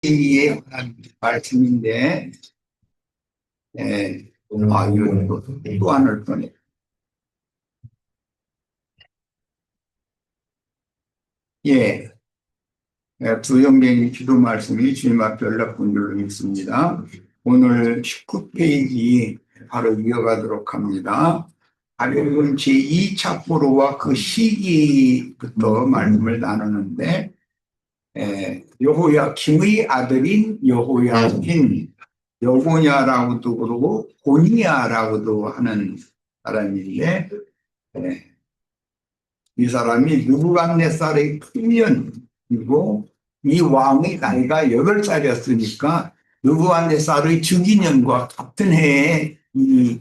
에 관한 말씀인데, 예, 이거 또 하나를 꺼내. 예, 부영경 기도 말씀이 주님 앞에 연락분들로 있습니다. 오늘 19페이지 바로 이어가도록 합니다. 바벨론 제2차 포로와 그 시기부터 말씀을 나누는데, 여호야김의 아들인 여호야긴, 여고냐라고도 그러고 고니야라고도 하는 사람인데, 예, 이 사람이 느부갓네살의 큰년이고 이 왕의 나이가 8살이었으니까 느부갓네살의 즉위년과 같은 해에 이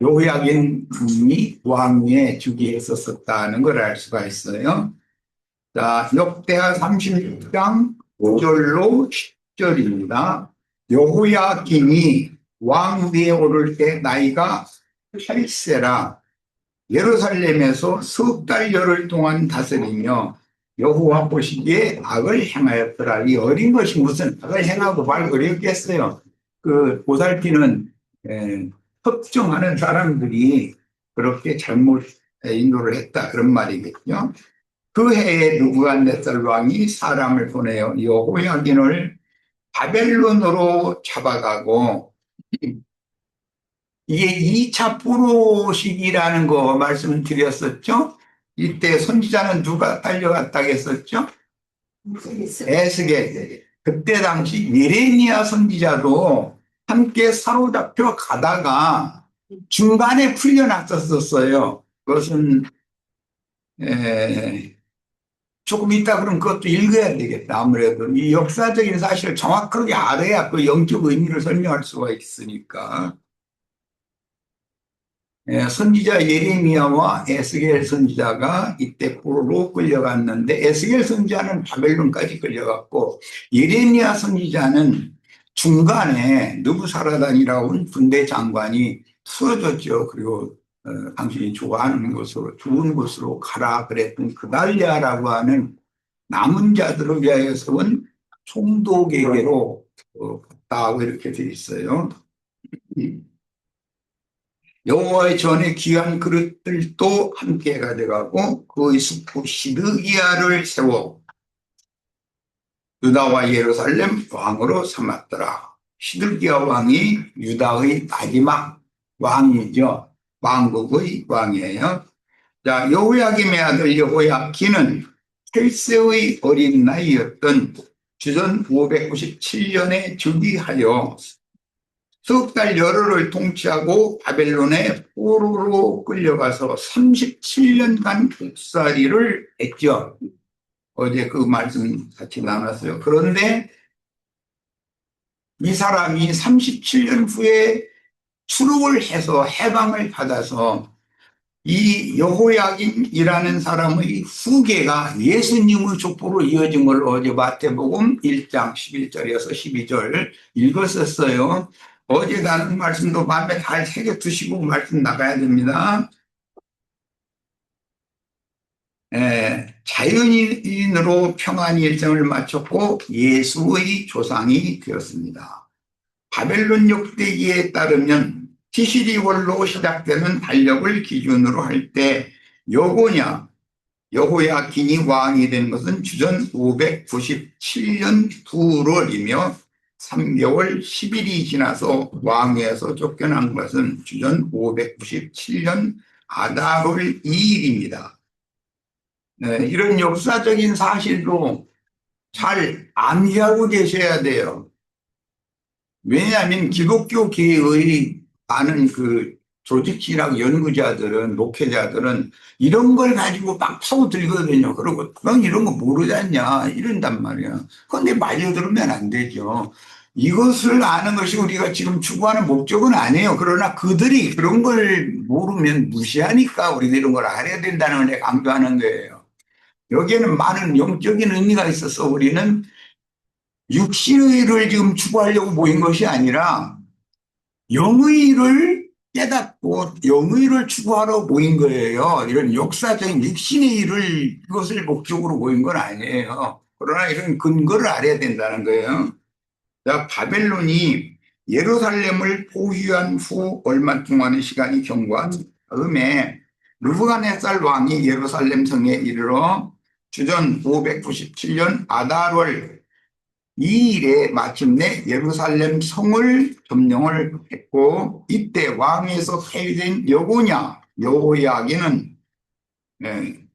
요호야긴이 왕위에 즉위했었다는 걸 알 수가 있어요. 자, 역대하 36장 5절로 10절입니다. 여호야김이 왕위에 오를 때 나이가 8세라 예루살렘에서 석 달 열흘 동안 다스리며 여호와 보시기에 악을 행하였더라. 이 어린 것이 무슨 악을 행하고 말 어렵겠어요. 그 보살피는 협정하는 사람들이 그렇게 잘못 인도를 했다 그런 말이겠죠. 그 해에 느부갓네살 왕이 사람을 보내어 여호야긴을 바벨론으로 잡아가고, 이게 2차 포로시기라는 거 말씀드렸었죠. 이때 선지자는 누가 달려갔다고 했었죠? 에스겔. 그때 당시 예레미야 선지자도 함께 사로잡혀 가다가 중간에 풀려났었어요. 그것은 조금 이따 그럼 그것도 읽어야 되겠다. 아무래도 이 역사적인 사실을 정확하게 알아야 그 영적 의미를 설명할 수가 있으니까. 선지자 예레미야와 에스겔 선지자가 이때 포로로 끌려갔는데, 에스겔 선지자는 바벨론까지 끌려갔고 예레미야 선지자는 중간에 느부사라단이라고 하는 군대 장관이 풀어줬죠. 그리고 당신이 좋아하는 곳으로, 좋은 곳으로 가라 그랬던 그달리아라고 하는 남은 자들을 위하여 세운 총독에게로 갔다고 이렇게 돼 있어요. 여호와의 전에 귀한 그릇들도 함께 가져가고 그의 숙부 시드기야를 세워 유다와 예루살렘 왕으로 삼았더라. 시드기야 왕이 유다의 마지막 왕이죠. 왕국의 왕이에요. 자, 여호야김의 아들 여호야긴은 8세의 어린 나이였던 주전 597년에 즉위하여 석 달 열흘을 통치하고 바벨론의 포로로 끌려가서 37년간 국살이를 했죠. 어제 그 말씀 같이 나눴어요. 그런데 이 사람이 37년 후에 추록을 해서 해방을 받아서 이 여호야긴이라는 사람의 후계가 예수님의 족보로 이어진 걸 어제 마태복음 1장 11절에서 12절 읽었었어요. 어제 나눈 말씀도 마음에 잘 새겨 두시고 말씀 나가야 됩니다. 자연인으로 평안 일정을 마쳤고 예수의 조상이 되었습니다. 바벨론 역대기에 따르면 티시리월로 시작되는 달력을 기준으로 할 때 여고냐 여호야긴이 왕이 된 것은 주전 597년 9월이며 3개월 10일이 지나서 왕위에서 쫓겨난 것은 주전 597년 아달월 2일입니다. 이런 역사적인 사실도 잘 암기하고 계셔야 돼요. 왜냐하면 기독교계의 많은 그 조직이랑 연구자들은, 목회자들은 이런 걸 가지고 막 파고들거든요. 그러고 넌 이런 거 모르지 않냐 이런단 말이야. 그런데 말려들으면 안 되죠. 이것을 아는 것이 우리가 지금 추구하는 목적은 아니에요. 그러나 그들이 그런 걸 모르면 무시하니까 우리가 이런 걸 알아야 된다는 걸 내가 강조하는 거예요. 여기에는 많은 영적인 의미가 있어서 우리는 육신의 일을 지금 추구하려고 모인 것이 아니라 영의 일을 깨닫고 영의 일을 추구하러 모인 거예요. 이런 역사적인 육신의 일을 이것을 목적으로 모인 건 아니에요. 그러나 이런 근거를 알아야 된다는 거예요. 자, 바벨론이 예루살렘을 포위한 후 얼마 동안의 시간이 경과한 다음에 느부갓네살 왕이 예루살렘 성에 이르러 주전 597년 아달월 2일에 마침내 예루살렘 성을 점령을 했고, 이때 왕에서 폐위된 여고냐 여호야긴은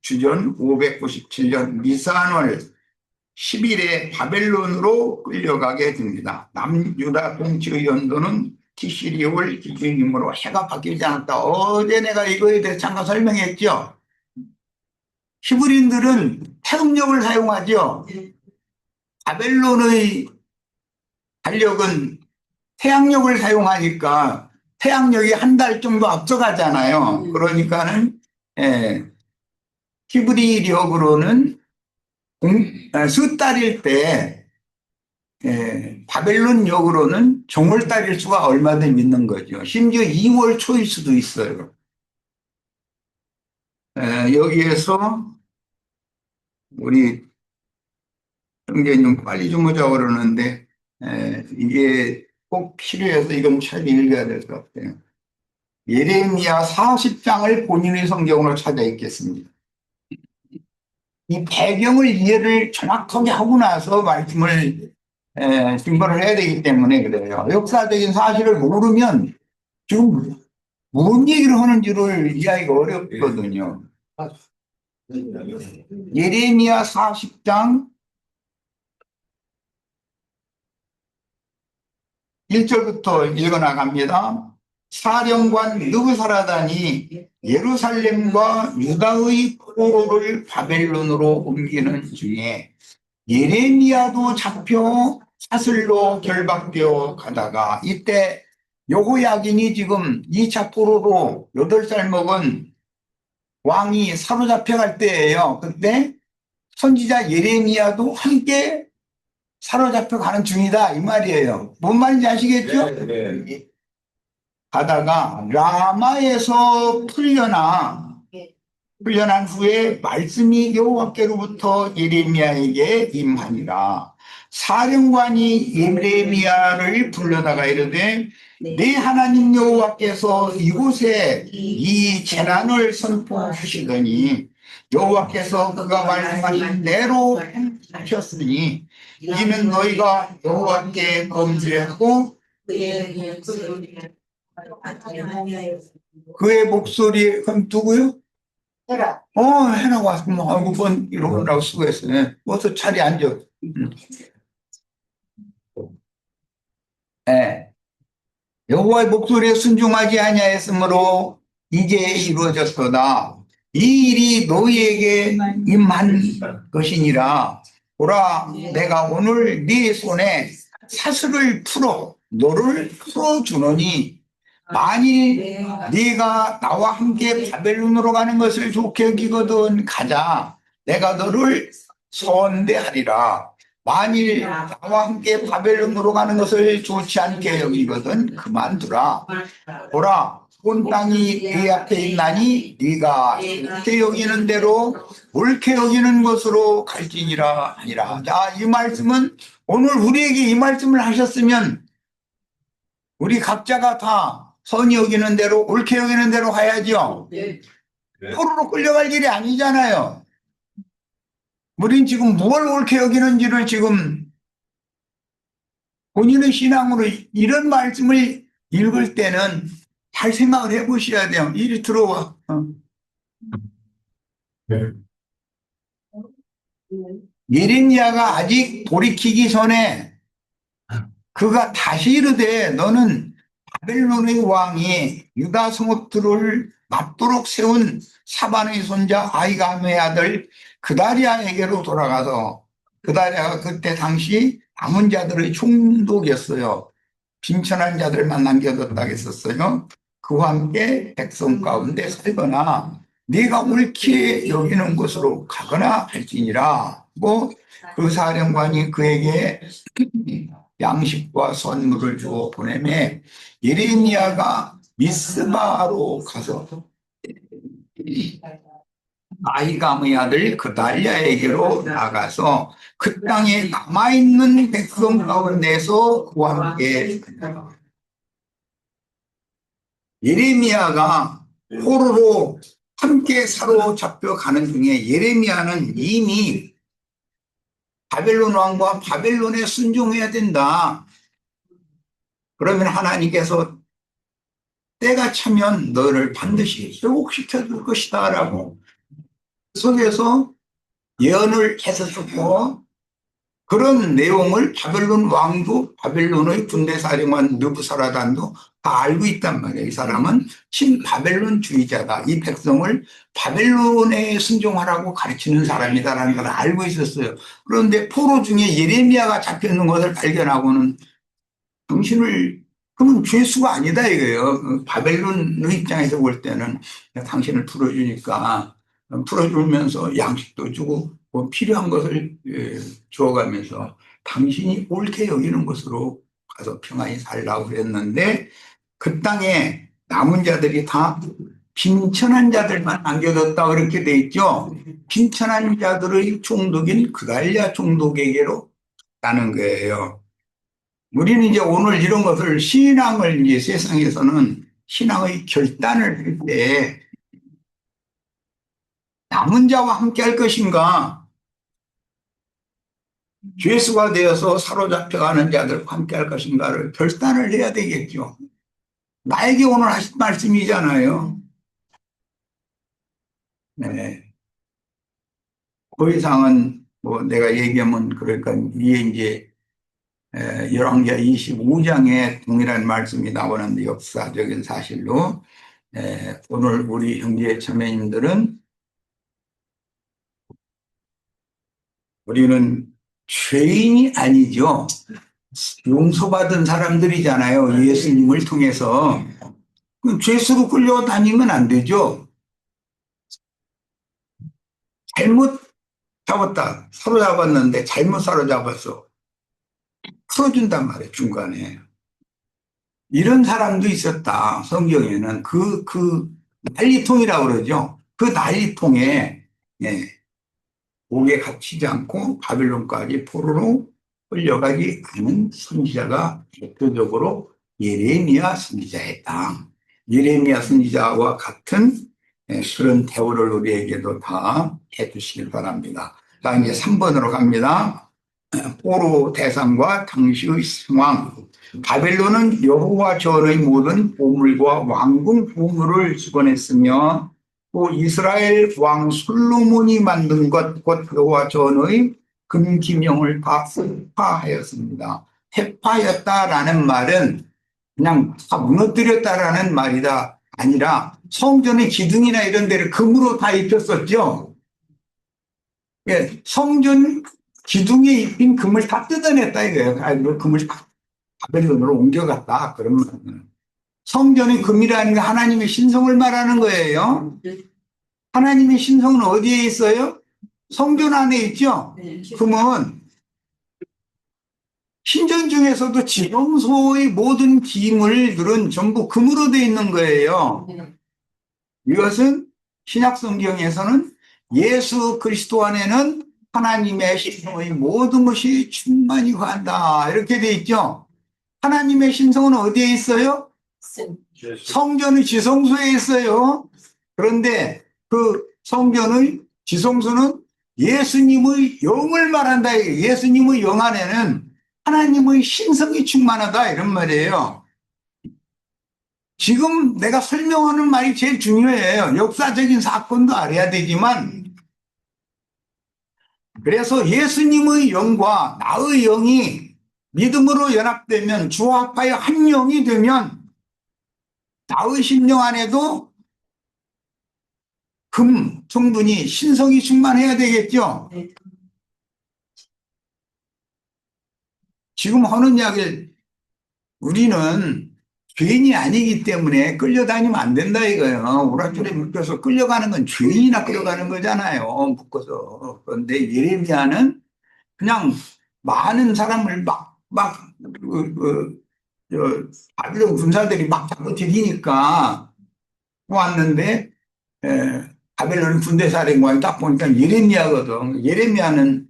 주전 597년 니산월 10일에 바벨론으로 끌려가게 됩니다. 남유다 통치의 연도는 티시리월 기준이므로 해가 바뀌지 않았다. 어제 내가 이거에 대해서 잠깐 설명했죠. 히브리인들은 태음력을 사용하죠. 바벨론의 달력은 태양력을 사용하니까 태양력이 한 달 정도 앞서가잖아요. 그러니까는 히브리력으로는 수달일 때 바벨론력으로는 정월달일 수가 얼마든지 있는 거죠. 심지어 2월 초일 수도 있어요. 여기에서 우리 형제님 빨리 좀 오자고 그러는데 이게 꼭 필요해서 이건 잘 읽어야 될 것 같아요. 예레미야 40장을 본인의 성경으로 찾아 읽겠습니다. 이 배경을 이해를 정확하게 하고 나서 말씀을 증거를 해야 되기 때문에 그래요. 역사적인 사실을 모르면 지금 뭔 얘기를 하는지를 이해하기가 어렵거든요. 예레미야 40장 1절부터 읽어나갑니다. 사령관 느부사라단이 예루살렘과 유다의 포로를 바벨론으로 옮기는 중에 예레미야도 잡혀 사슬로 결박되어 가다가, 이때 여호야긴이 지금 2차 포로로 8살 먹은 왕이 사로잡혀 갈 때예요. 그때 선지자 예레미야도 함께 사로잡혀 가는 중이다 이 말이에요. 뭔 말인지 아시겠죠? 네. 가다가 라마에서 풀려난 후에 말씀이 여호와께로부터 예레미야에게 임하니라. 사령관이 예레미야를 불러다가 이르되 내 하나님 여호와께서 이곳에 이 재난을 선포하시더니 여호와께서 그가 말씀하신 대로 하셨으니 이는 너희가 여호와께 범죄하고 그의 목소리. 그럼 누구요? 해라. 해라고 왔으면 아이고 번 이러라고 수고했어요. 어서 자리에 앉아. 여호와의 목소리에 순종하지 아니하였으므로 이제 이루어졌도다. 이 일이 너희에게 임한 것이니라. 보라, 내가 오늘 네 손에 사슬을 풀어 너를 풀어주노니 만일 네가 나와 함께 바벨론으로 가는 것을 좋게 여기거든 가자. 내가 너를 선대하리라. 만일 나와 함께 바벨론으로 가는 것을 좋지 않게 여기거든 그만두라. 보라, 온 땅이 네 앞에 있나니 네가 옳게 여기는 대로 옳게 여기는 것으로 갈지니라 하니라. 자, 이 말씀은 오늘 우리에게 이 말씀을 하셨으면 우리 각자가 다 선이 여기는 대로 옳게 여기는 대로 가야죠. 포로로 끌려갈 일이 아니잖아요. 우린 지금 뭘 옳게 여기는지를 지금 본인의 신앙으로 이런 말씀을 읽을 때는 잘 생각을 해보셔야 돼요. 이리 들어와. 예레미야가 아직 돌이키기 전에 그가 다시 이르되 너는 바벨론의 왕이 유다 성읍들을 맞도록 세운 사반의 손자 아이감의 아들 그다리아에게로 돌아가서, 그다리아가 그때 당시 남은 자들의 총독이었어요. 빈천한 자들만 남겨뒀다고 했었어요. 그와 함께 백성 가운데 살거나 네가 옳게 여기는 곳으로 가거나 할지니라. 그 사령관이 그에게 양식과 선물을 주어 보내매 예레미야가 미스바로 가서 아히감의 아들 그달랴에게로 나가서 그 땅에 남아있는 백성 가운데서 그와 함께 예레미야가 포로로 함께 사로잡혀 가는 중에 예레미야는 이미 바벨론 왕과 바벨론에 순종해야 된다. 그러면 하나님께서 때가 차면 너를 반드시 회복시켜 줄 것이다 라고 속에서 예언을 했었고, 그런 내용을 바벨론 왕도 바벨론의 군대사령관 느부사라단도 다 알고 있단 말이에요. 이 사람은 친바벨론주의자다. 이 백성을 바벨론에 순종하라고 가르치는 사람이다라는 걸 알고 있었어요. 그런데 포로 중에 예레미야가 잡혀있는 것을 발견하고는 당신을, 그러면 죄수가 아니다 이거예요. 바벨론의 입장에서 볼 때는 당신을 풀어주니까 풀어주면서 양식도 주고 뭐 필요한 것을 주어가면서 당신이 옳게 여기는 것으로 가서 평안히 살라고 그랬는데, 그 땅에 남은 자들이 다 빈천한 자들만 남겨뒀다 그렇게 돼 있죠. 빈천한 자들의 총독인 그달랴 총독에게로 가는 거예요. 우리는 이제 오늘 이런 것을 신앙을 이제 세상에서는 신앙의 결단을 할 때 남은 자와 함께 할 것인가, 죄수가 되어서 사로잡혀가는 자들과 함께 할 것인가를 결단을 해야 되겠죠. 나에게 오늘 하신 말씀이잖아요. 네. 그 이상은 뭐 내가 얘기하면 그러니까 위에 이제 열왕기하 25장에 동일한 말씀이 나오는데 역사적인 사실로 오늘 우리 형제 자매님들은 우리는 죄인이 아니죠. 용서받은 사람들이잖아요. 예수님을 통해서. 그럼 죄수로 끌려다니면 안 되죠. 잘못 잡았다. 사로잡았는데 잘못 사로잡았어. 풀어준단 말이에요, 중간에. 이런 사람도 있었다. 성경에는 난리통이라고 그러죠. 그 난리통에, 예, 옥에 갇히지 않고 바빌론까지 포로로 끌려가지 않은 선지자가 대표적으로 예레미야 선지자였다. 예레미야 선지자와 같은 그런 대우를 우리에게도 다 해주시길 바랍니다. 자, 이제 3번으로 갑니다. 포로 대상과 당시의 상황. 바벨론은 여호와 전의 모든 보물과 왕궁 보물을 수건했으며 또 이스라엘 왕 솔로몬이 만든 것 곧 여호와 전의 금기명을 다 회파하였습니다. 회파였다라는 말은 그냥 다 무너뜨렸다라는 말이다 아니라 성전의 기둥이나 이런 데를 금으로 다 입혔었죠. 예, 성전 기둥에 입힌 금을 다 뜯어냈다 이거예요. 금을 바벨론으로 옮겨갔다. 그러면 성전의 금이라는 게 하나님의 신성을 말하는 거예요. 하나님의 신성은 어디에 있어요? 성전 안에 있죠. 금은 신전 중에서도 지성소의 모든 기물들은 전부 금으로 되어 있는 거예요. 이것은 신약 성경에서는 예수 그리스도 안에는 하나님의 신성의 모든 것이 충만히 거한다 이렇게 되어 있죠. 하나님의 신성은 어디에 있어요? 성전의 지성소에 있어요. 그런데 그 성전의 지성소는 예수님의 영을 말한다. 예수님의 영 안에는 하나님의 신성이 충만하다 이런 말이에요. 지금 내가 설명하는 말이 제일 중요해요. 역사적인 사건도 알아야 되지만, 그래서 예수님의 영과 나의 영이 믿음으로 연합되면 주와 합하여 한 영이 되면 나의 심령 안에도 금 성분이 신성이 충만해야 되겠죠. 지금 하는 이야기를 우리는 죄인이 아니기 때문에 끌려다니면 안 된다 이거예요. 오락줄에 묶여서 끌려가는 건 죄인이나 끌려가는 거잖아요. 묶어서. 그런데 예레미야는 그냥 많은 사람을 바빌론 군사들이 막 잡고 들이니까 왔는데 바벨론 군대 사령관이 딱 보니까 예레미야거든. 예레미야는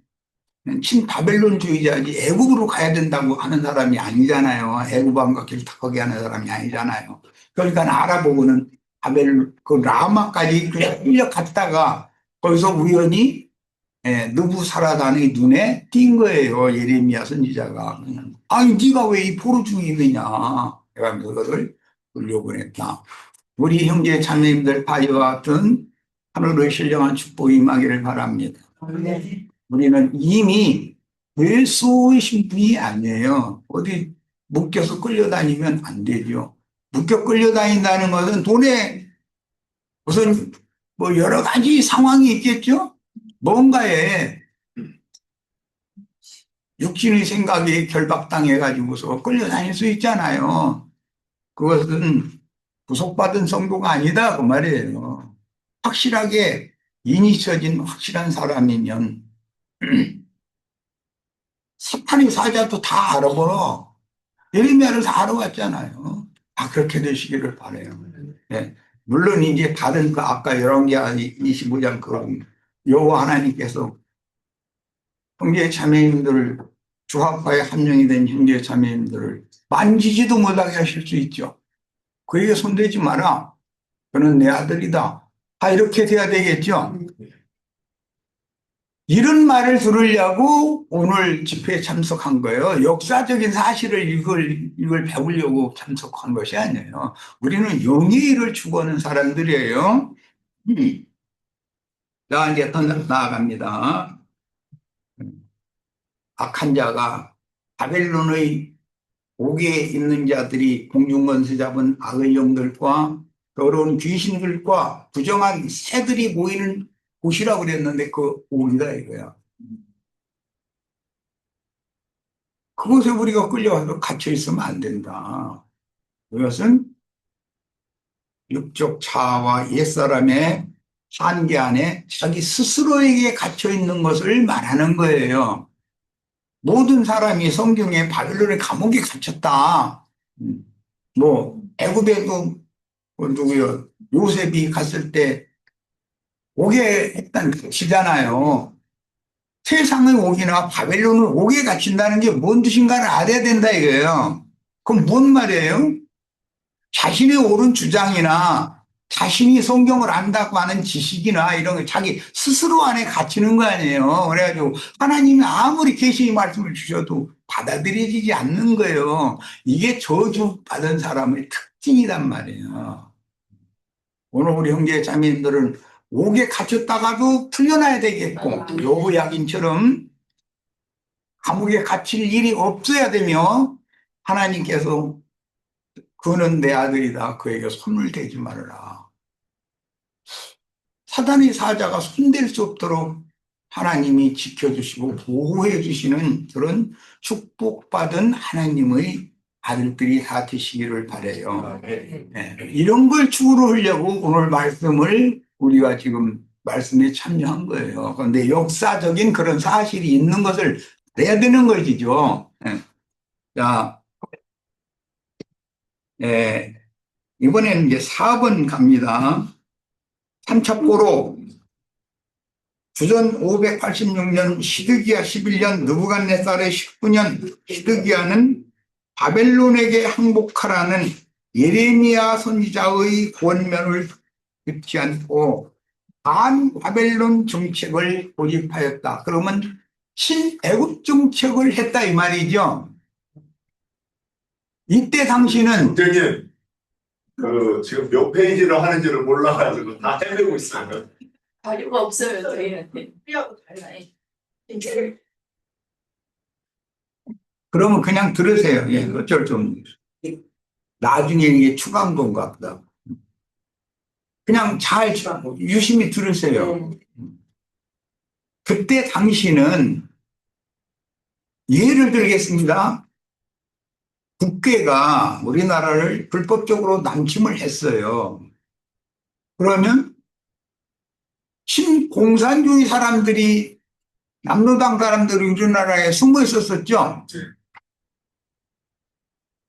친바벨론주의자지 애굽으로 가야 된다고 하는 사람이 아니잖아요. 애굽 왕과 결탁하게 하는 사람이 아니잖아요. 그러니까 알아보고는 그 라마까지 그냥 끌려 갔다가 거기서 우연히 느부사라단의 눈에 띈 거예요. 예레미야 선지자가. 아니 네가 왜 이 포로 중에 있느냐. 내가 그거를 돌려보냈다. 우리 형제 자매님들 바위와 같은 하늘의 신령한 축복이 임하기를 바랍니다. 네. 우리는 이미 예수의 신분이 아니에요. 어디 묶여서 끌려다니면 안 되죠. 묶여 끌려다닌다는 것은 돈에 우선 뭐 여러 가지 상황이 있겠죠. 뭔가에 육신의 생각이 결박당해가지고서 끌려다닐 수 있잖아요. 그것은 구속받은 성도가 아니다 그 말이에요. 확실하게 인이 쳐진 확실한 사람이면 사탄의 사자도 다 알아보러 예레미야를 다 알아봤잖아요. 다 그렇게 되시기를 바라요. 네. 물론 이제 다른 그 아까 열왕기하 25장 그 여호와 하나님께서 형제 자매님들을 주합과에 함령이 된 형제 자매님들을 만지지도 못하게 하실 수 있죠. 그에게 손대지 마라. 그는 내 아들이다. 다 이렇게 돼야 되겠죠. 이런 말을 들으려고 오늘 집회에 참석한 거예요. 역사적인 사실을 이걸 배우려고 참석한 것이 아니에요. 우리는 영의 일을 추구하는 사람들이에요. 자, 이제 더 나아갑니다. 악한 자가 바벨론의 옥에 있는 자들이 공중권세 잡은 악의 영들과 더러운 귀신들과 부정한 새들이 모이는 곳이라고 그랬는데 그 옥이다 이거야. 그곳에 우리가 끌려가서 갇혀 있으면 안 된다. 그것은 육적 자아와 옛사람의 한계 안에 자기 스스로에게 갇혀 있는 것을 말하는 거예요. 모든 사람이 성경에 바벨론의 감옥에 갇혔다. 뭐 애굽에도 누구요? 요셉이 갔을 때 옥에 했다는 뜻이잖아요. 세상의 옥이나 바벨론을 옥에 갇힌다는 게 뭔 뜻인가를 알아야 된다 이거예요. 그럼 뭔 말이에요? 자신의 옳은 주장이나 자신이 성경을 안다고 하는 지식이나 이런 게 자기 스스로 안에 갇히는 거 아니에요. 그래가지고 하나님이 아무리 계시의 말씀을 주셔도 받아들여지지 않는 거예요. 이게 저주받은 사람의 특징이란 말이에요. 오늘 우리 형제 자매님들은 옥에 갇혔다가도 풀려나야 되겠고 요부 야긴처럼 감옥에 갇힐 일이 없어야 되며 하나님께서 그는 내 아들이다. 그에게 손을 대지 말아라. 사단의 사자가 손댈 수 없도록 하나님이 지켜주시고 보호해 주시는 그런 축복받은 하나님의 아들들이 다 되시기를 바라요. 네. 이런 걸 추구하려고 오늘 말씀을 우리가 지금 말씀에 참여한 거예요. 그런데 역사적인 그런 사실이 있는 것을 내야 되는 것이죠. 네. 자, 네. 이번에는 이제 4번 갑니다. 삼첩고로 주전 586년 시드기야 11년 느부갓네살의 19년 시드기야는 바벨론에게 항복하라는 예레미야 선지자의 권면을 듣지 않고 반바벨론 정책을 고집하였다. 그러면 친애국 정책을 했다 이 말이죠. 이때 당시는 선생님, 지금 몇 페이지로 하는지를 몰라가지고 다 헤매고 있어요. 자료가 없어요 저희한테. 필요하고 달라요. 그러면 그냥 들으세요. 예, 어쩔 수 없는. 나중에 이게 추가한 건 것 같다. 그냥 잘 유심히 들으세요. 그때 당시는 예를 들겠습니다. 국회가 우리나라를 불법적으로 남침을 했어요. 그러면 신공산주의 사람들이 남로당 사람들이 우리나라에 숨어 있었었죠.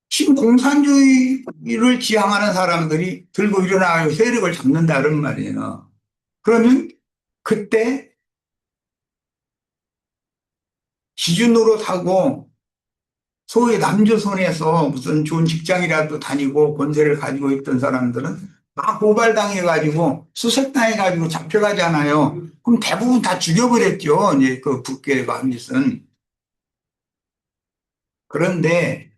신공산주의를 지향하는 사람들이 들고 일어나서 세력을 잡는다는 말이에요. 그러면 그때 기준으로하고 소위 남조선에서 무슨 좋은 직장이라도 다니고 권세를 가지고 있던 사람들은 다 고발당해가지고 수색당해가지고 잡혀가잖아요. 그럼 대부분 다 죽여버렸죠. 이제 그 북괴 반mit은. 그런데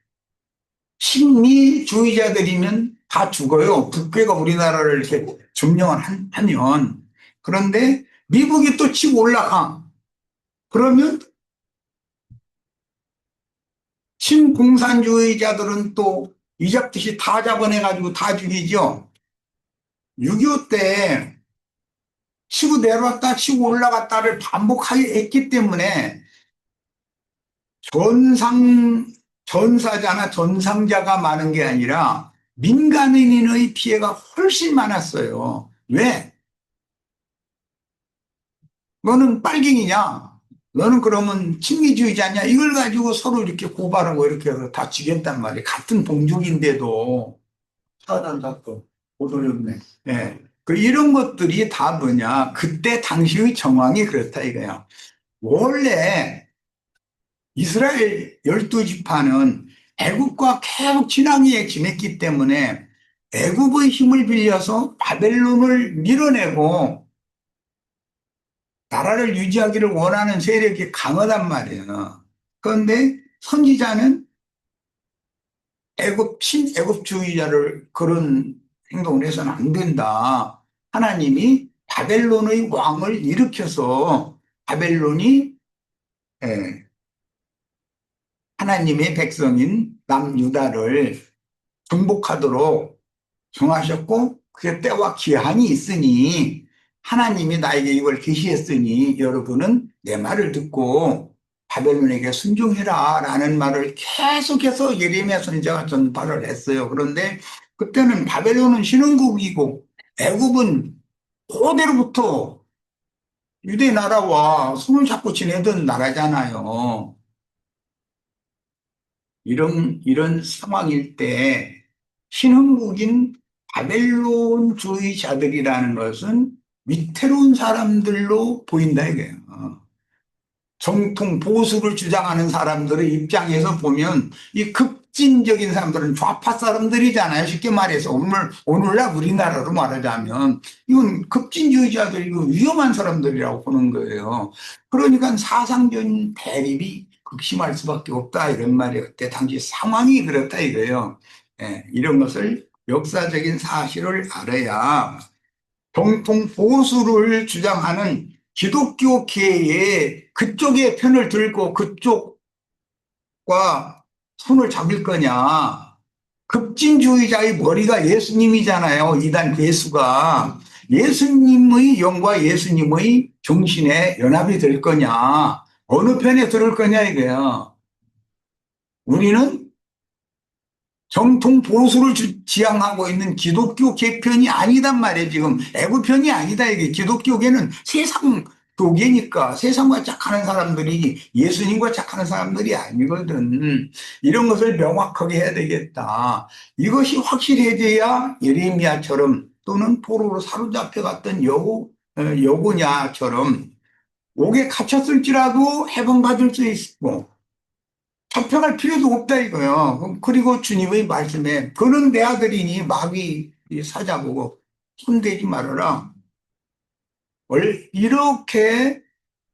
식미주의자들이면 다 죽어요. 북괴가 우리나라를 이렇게 점령을 하면. 그런데 미국이 또 치고 올라가. 그러면 신공산주의자들은 또 이잡듯이 다 잡아내가지고 다 죽이죠. 6.25 때 치고 내려왔다 치고 올라갔다를 반복했기 때문에 전사자나 전상자가 많은 게 아니라 민간인의 피해가 훨씬 많았어요. 왜? 너는 빨갱이냐? 너는 그러면 친미주의자냐? 이걸 가지고 서로 이렇게 고발하고 이렇게 해서 다 죽였단 말이에요. 같은 동족인데도. 사단 사건, 보도였네. 예. 이런 것들이 다 뭐냐. 그때 당시의 정황이 그렇다 이거야. 원래 이스라엘 12지파는 애굽과 계속 친하게 지냈기 때문에 애굽의 힘을 빌려서 바벨론을 밀어내고 나라를 유지하기를 원하는 세력이 강하단 말이에요. 그런데 선지자는 신애굽주의자를 그런 행동을 해서는 안 된다. 하나님이 바벨론의 왕을 일으켜서 바벨론이 하나님의 백성인 남유다를 정복하도록 정하셨고 그게 때와 기한이 있으니 하나님이 나에게 이걸 계시했으니 여러분은 내 말을 듣고 바벨론에게 순종해라 라는 말을 계속해서 예레미야 선지자가 전파를 했어요. 그런데 그때는 바벨론은 신흥국이고 애굽은 그대로부터 유대 나라와 손을 잡고 지내던 나라잖아요. 이런 상황일 때 신흥국인 바벨론주의자들이라는 것은 위태로운 사람들로 보인다 이거예요. 정통 보수를 주장하는 사람들의 입장에서 보면 이 급진적인 사람들은 좌파 사람들이잖아요. 쉽게 말해서 오늘날 우리나라로 말하자면 이건 급진주의자들이고 위험한 사람들이라고 보는 거예요. 그러니까 사상적인 대립이 극심할 수밖에 없다 이런 말이에요. 그때 당시 상황이 그렇다 이거예요. 이런 것을 역사적인 사실을 알아야 정통 보수를 주장하는 기독교계의 그쪽의 편을 들고 그쪽과 손을 잡을 거냐. 급진주의자의 머리가 예수님이잖아요. 이단 괴수가. 예수님의 영과 예수님의 정신에 연합이 될 거냐. 어느 편에 들을 거냐 이거야. 우리는 정통 보수를 지향하고 있는 기독교 계편이 아니단 말이에요. 지금 애굽편이 아니다. 이게 기독교계는 세상 교계니까 세상과 착하는 사람들이 예수님과 착하는 사람들이 아니거든. 이런 것을 명확하게 해야 되겠다. 이것이 확실해져야 예레미야처럼 또는 포로로 사로잡혀갔던 여고냐처럼 옥에 갇혔을지라도 해방받을 수 있고 잡혀갈 필요도 없다 이거요. 그리고 주님의 말씀에 그는 내 아들이니 마귀 사자보고 손대지 말아라. 이렇게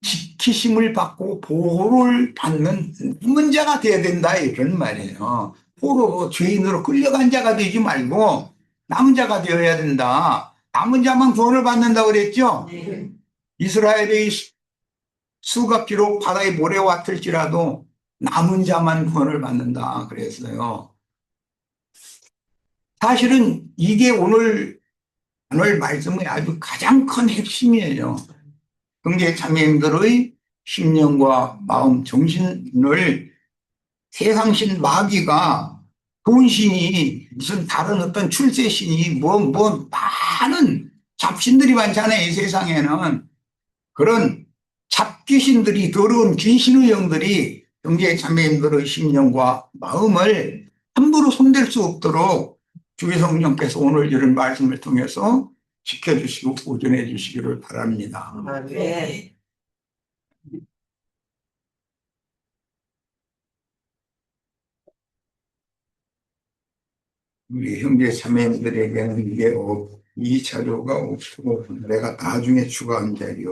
지키심을 받고 보호를 받는 남은 자가 돼야 된다 이런 말이에요. 포로 죄인으로 끌려간 자가 되지 말고 남은 자가 되어야 된다. 남은 자만 구원을 받는다고 그랬죠. 네. 이스라엘의 수가 비록 바다에 모래와 같을지라도 남은 자만 구원을 받는다 그랬어요. 사실은 이게 오늘 말씀의 아주 가장 큰 핵심이에요. 형제 자매님들의 심령과 마음, 정신을 세상신 마귀가 돈신이 무슨 다른 어떤 출세신이 많은 잡신들이 많잖아요. 이 세상에는. 그런 잡귀신들이 더러운 귀신의 영들이 형제 자매님들의 심령과 마음을 함부로 손댈 수 없도록 주의 성령께서 오늘 이런 말씀을 통해서 지켜주시고 보존해 주시기를 바랍니다. 네. 우리 형제 자매들에게는 이 자료가 없고 내가 나중에 추가한 자료이기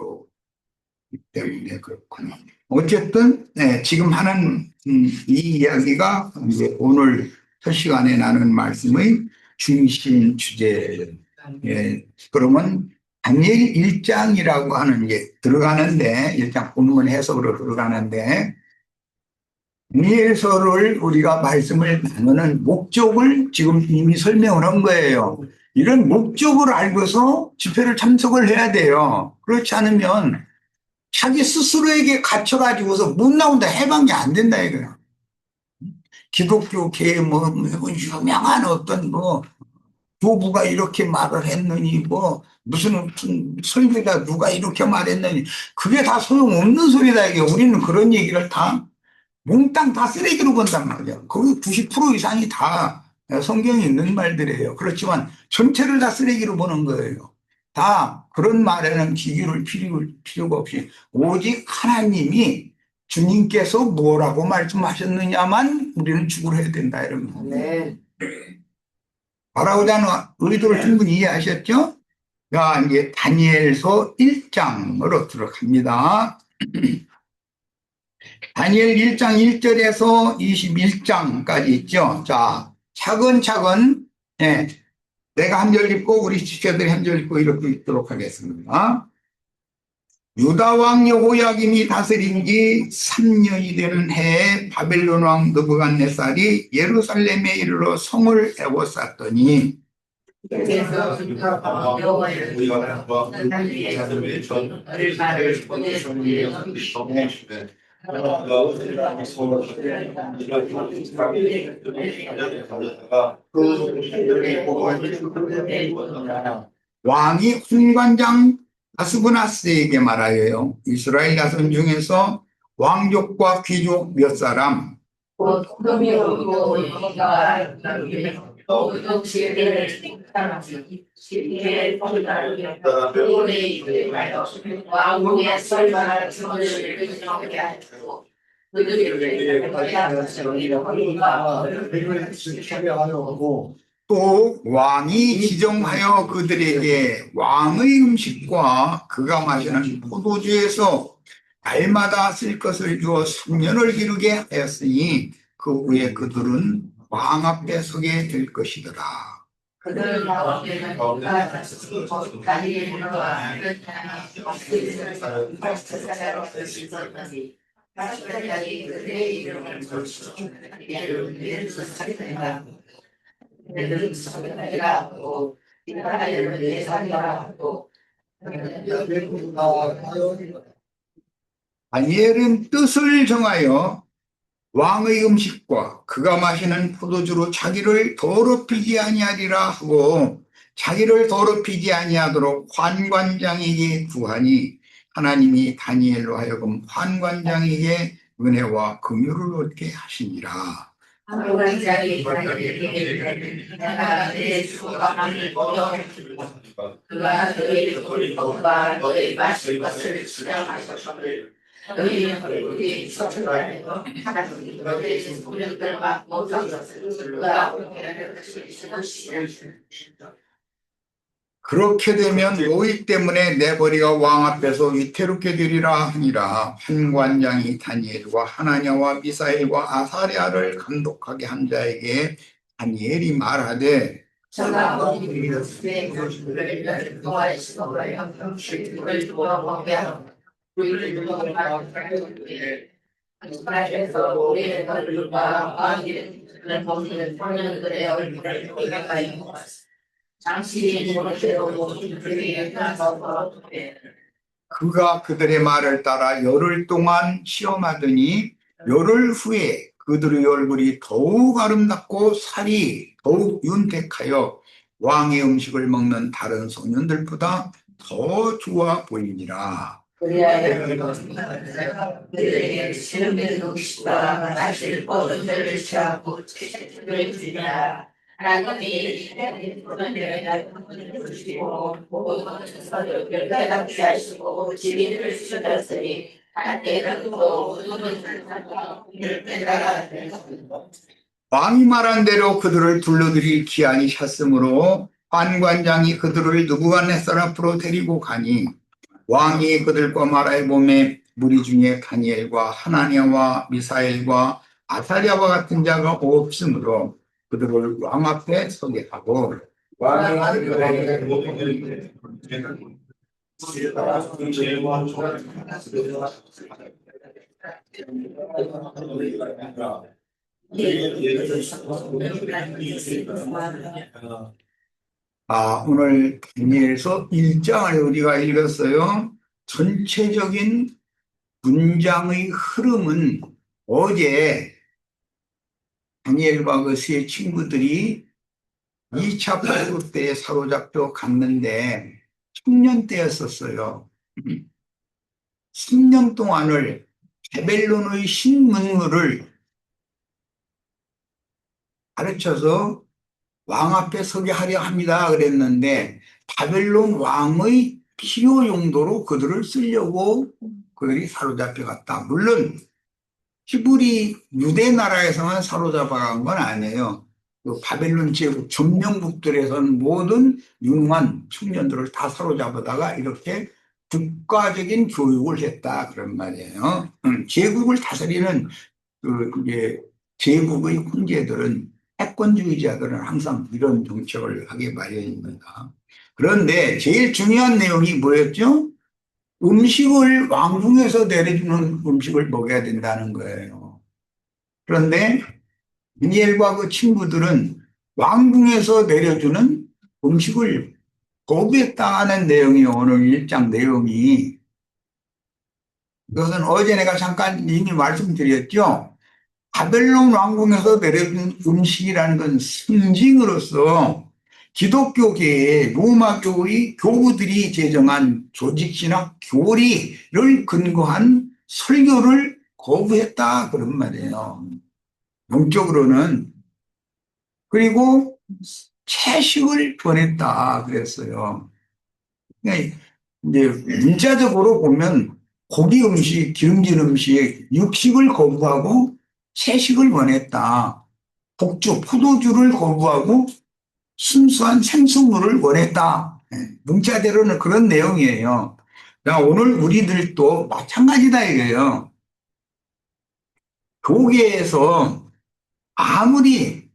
때문에 그렇군요. 어쨌든 지금 하는 이 이야기가 이제 오늘 첫 시간에 나눈 말씀의 중심 주제예요. 그러면 다니엘 1장이라고 하는 게 들어가는데 1장 본문 해석으로 들어가는데 다니엘서를 우리가 말씀을 나누는 목적을 지금 이미 설명을 한 거예요. 이런 목적을 알고서 집회를 참석을 해야 돼요. 그렇지 않으면 자기 스스로에게 갇혀가지고서 못 나온다 해방이 안 된다 이거야. 기독교계에 뭐 유명한 어떤 뭐 교부가 이렇게 말을 했느니 뭐 무슨 설교자 누가 이렇게 말했느니 그게 다 소용없는 소리다 이게. 우리는 그런 얘기를 다 몽땅 다 쓰레기로 본단 말이야. 거기 90% 이상이 다 성경에 있는 말들이에요. 그렇지만 전체를 다 쓰레기로 보는 거예요. 다 그런 말에는 귀 기울일 필요가 없이 오직 하나님이 주님께서 뭐라고 말씀하셨느냐만 우리는 죽으려 된다 이런 거. 네. 말하고자 하는 의도를 충분히 이해하셨죠? 자, 이제 다니엘서 1장으로 들어갑니다. 다니엘 1장 1절에서 21장까지 있죠. 자, 차근차근, 내가 한 절 읽고 우리 지체들이 한 절 읽고 이렇게 읽도록 하겠습니다. 유다 왕 여호야김이 다스린 지 3년이 되는 해에 바벨론 왕 느부갓네살이 예루살렘에 이르러 성을 에워쌌더니 왕이 훈관장 아스브나스에게 말하여요. 이스라엘 자손 중에서 왕족과 귀족 몇 사람 또 왕이 지정하여 그들에게 왕의 음식과 그가 마시는 포도주에서 날마다 쓸 것을 주어 3년을 기르게 하였으니 그 후에 그들은 왕 앞에 서게 될 것이더라. 다니엘은 뜻을 정하여 왕의 음식과 그가 마시는 포도주로 자기를 더럽히지 아니하리라 하고 자기를 더럽히지 아니하도록 환관장에게 구하니 하나님이 다니엘로 하여금 환관장에게 은혜와 긍휼을 얻게 하시니라. 환관장이 다니엘에게 내가 내 주가 하나님을 그가 너희의 것과 너희 마실 것을 수령하셨거늘 너희는 그의 있었으므로 하나님이 너희의 소명들과 모든 것을 그가 오게 하시리라. 그렇게 되면 너희 때문에 내 머리가 왕 앞에서 위태롭게 되리라 하니라. 환관장이 다니엘과 하나냐와 미사엘과 아사랴를 감독하게 한 자에게 다니엘이 말하되 그가 그들의 말을 따라 열흘 동안 시험하더니 열흘 후에 그들의 얼굴이 더욱 아름답고 살이 더욱 윤택하여 왕의 음식을 먹는 다른 소년들보다 더 좋아 보이니라. 그들에게 시험된 음식과 마실 포도주를 취하고 채식을 주니라. 하나님이 주시고 모든 서력을 깨닫게 하시고 지혜를 주셨으니 한때는 또 깨달아 왕이 말한 대로 그들을 둘러들일 기한이 찼으므로 환관장이 그들을 느부갓네살 앞으로 데리고 가니 왕이 그들과 말하여 보매 무리 중에 다니엘과 하나니아와 미사엘과 아사랴와 같은 자가 없으므로 그들을 왕 앞에 서게 하고 왕이 그들에게 오늘 다니엘서 1장을 우리가 읽었어요. 전체적인 문장의 흐름은 어제 다니엘과 그 세 친구들이 2차 포로 때에 사로잡혀 갔는데 청년 때였었어요. 10년 동안을 바벨론의 신문물을 가르쳐서 왕 앞에 서게 하려 합니다 그랬는데 바벨론 왕의 필요 용도로 그들을 쓰려고 그들이 사로잡혀 갔다. 물론 히브리 유대 나라에서만 사로잡아간 건 아니에요. 그 바벨론 제국 점령국들에서는 모든 유능한 청년들을 다 사로잡아다가 이렇게 국가적인 교육을 했다 그런 말이에요. 제국을 다스리는 그 이제 제국의 황제들은 패권주의자들은 항상 이런 정책을 하게 마련입니다. 그런데 제일 중요한 내용이 뭐였죠? 음식을 왕궁에서 내려주는 음식을 먹여야 된다는 거예요. 그런데 다니엘과 그 친구들은 왕궁에서 내려주는 음식을 거부했다는 내용이 오늘 1장 내용이. 그것은 어제 내가 잠깐 이미 말씀드렸죠. 바벨론 왕궁에서 내려준 음식이라는 건 상징으로서 기독교계의 로마교의 교구들이 제정한 조직신학 교리를 근거한 설교를 거부했다 그런 말이에요. 영적으로는. 그리고 채식을 권했다 그랬어요. 그러니까 이제 문자적으로 보면 고기 음식, 기름진 음식, 육식을 거부하고 채식을 원했다. 복주, 포도주를 거부하고 순수한 생수물을 원했다. 문자대로는 그런 내용이에요. 오늘 우리들도 마찬가지다 이거예요. 교계에서 아무리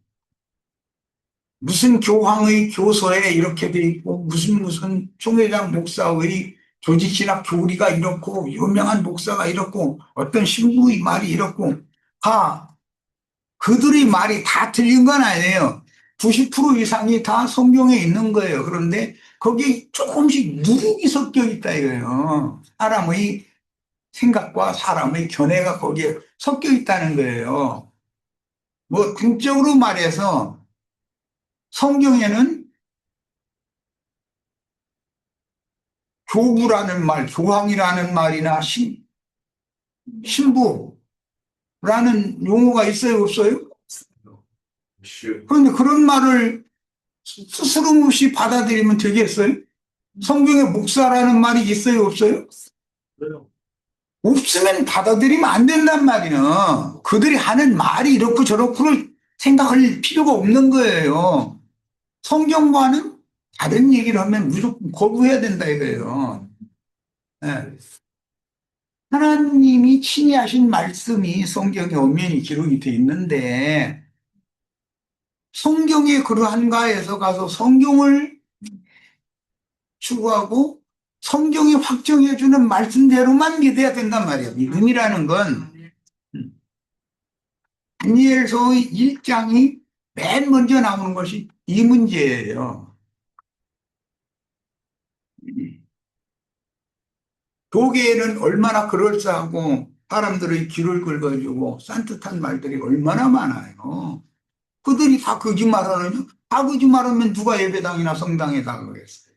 무슨 교황의 교서에 이렇게 돼 있고 무슨 총회장 목사의 조직신학 교리가 이렇고 유명한 목사가 이렇고 어떤 신부의 말이 이렇고 다 그들의 말이 다 틀린 건 아니에요. 90% 이상이 다 성경에 있는 거예요. 그런데 거기에 조금씩 누룩이 섞여 있다 이거예요. 사람의 생각과 사람의 견해가 거기에 섞여 있다는 거예요. 뭐 등적으로 말해서 성경에는 교부라는 말, 교황이라는 말이나 신부라는 용어가 있어요, 없어요? 그런데 그런 말을 스스럼 없이 받아들이면 되겠어요? 성경에 목사라는 말이 있어요, 없어요? 없으면 받아들이면 안 된단 말이에요. 그들이 하는 말이 이렇고 저렇고를 생각할 필요가 없는 거예요. 성경과는 다른 얘기를 하면 무조건 거부해야 된다 이거예요. 네. 하나님이 친히 하신 말씀이 성경에 엄연히 기록이 돼 있는데 성경에 그러한가에서 가서 성경을 추구하고 성경이 확정해 주는 말씀대로만 믿어야 된단 말이에요. 믿음이라는 건 다니엘서의 1장이 맨 먼저 나오는 것이 이 문제예요. 교계에는 얼마나 그럴싸하고 사람들의 귀를 긁어주고 산뜻한 말들이 얼마나 많아요. 그들이 다 거짓말하느냐? 다 거짓말하면 누가 예배당이나 성당에 가겠어요.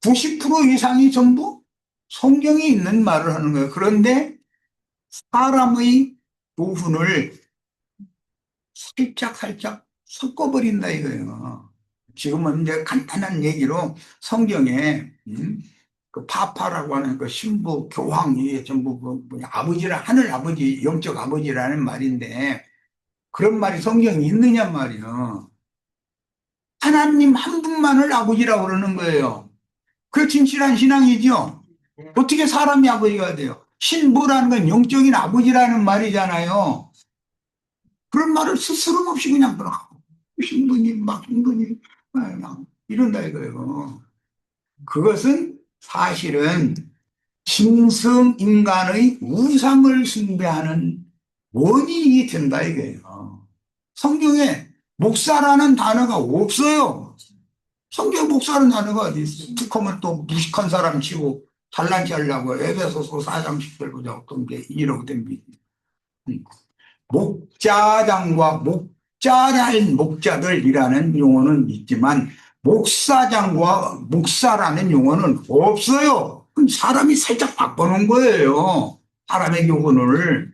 90% 이상이 전부 성경에 있는 말을 하는 거예요. 그런데 사람의 교훈을 살짝 섞어버린다 이거예요. 지금은 이제 간단한 얘기로 성경에 그 파파라고 하는 그 신부 교황이 전부 그 뭐냐, 아버지라 하늘 아버지 영적 아버지라는 말인데 그런 말이 성경에 있느냐 말이요. 하나님 한 분만을 아버지라고 그러는 거예요. 그게 진실한 신앙이죠. 어떻게 사람이 아버지가 돼요? 신부라는 건 영적인 아버지라는 말이잖아요. 그런 말을 스스럼 없이 그냥 신부님 막 신부님 막 이런다 이거예요. 그것은 사실은 짐승 인간의 우상을 숭배하는 원인이 된다 이거예요. 성경에 목사라는 단어가 없어요. 성경 목사라는 단어가 어디 있어요? 특하면 또 무식한 사람 치고 잘난 체 하려고 에베소서 4장 10절 보자 어떤 게 이러고 됩니다. 목자장과 목자랄 목자들이라는 용어는 있지만 목사장과 목사라는 용어는 없어요. 사람이 살짝 바꿔놓은 거예요. 사람의 교훈을.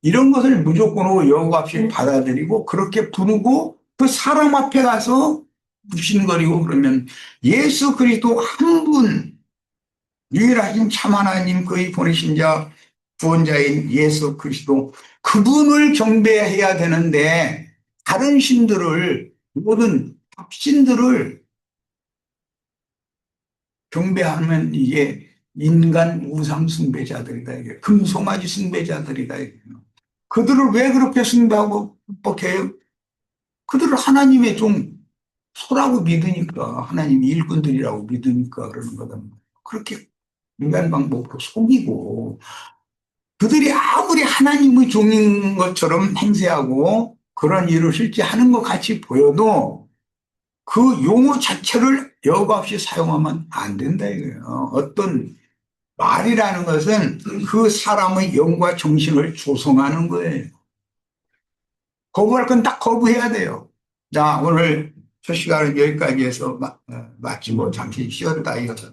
이런 것을 무조건으로 여과 없이 받아들이고 그렇게 부르고 그 사람 앞에 가서 부신거리고 그러면 예수 그리스도 한 분 유일하신 참 하나님 그의 보내신 자 구원자인 예수 그리스도 그분을 경배해야 되는데 다른 신들을 모든 신들을 경배하면 이게 인간 우상 숭배자들이다. 이게 금송아지 숭배자들이다. 이게. 그들을 왜 그렇게 숭배하고 뻑해요? 그들을 하나님의 좀 소라고 믿으니까 하나님의 일꾼들이라고 믿으니까 그러는 거다. 그렇게 인간 방법으로 속이고 그들이 아무리 하나님의 종인 것처럼 행세하고 그런 일을 실제 하는 것 같이 보여도 그 용어 자체를 여과 없이 사용하면 안 된다 이거예요. 어떤 말이라는 것은 그 사람의 영과 정신을 조성하는 거예요. 거부할 건 딱 거부해야 돼요. 자, 오늘 첫 시간은 여기까지 해서 마치고 잠시 쉬었다 이거죠.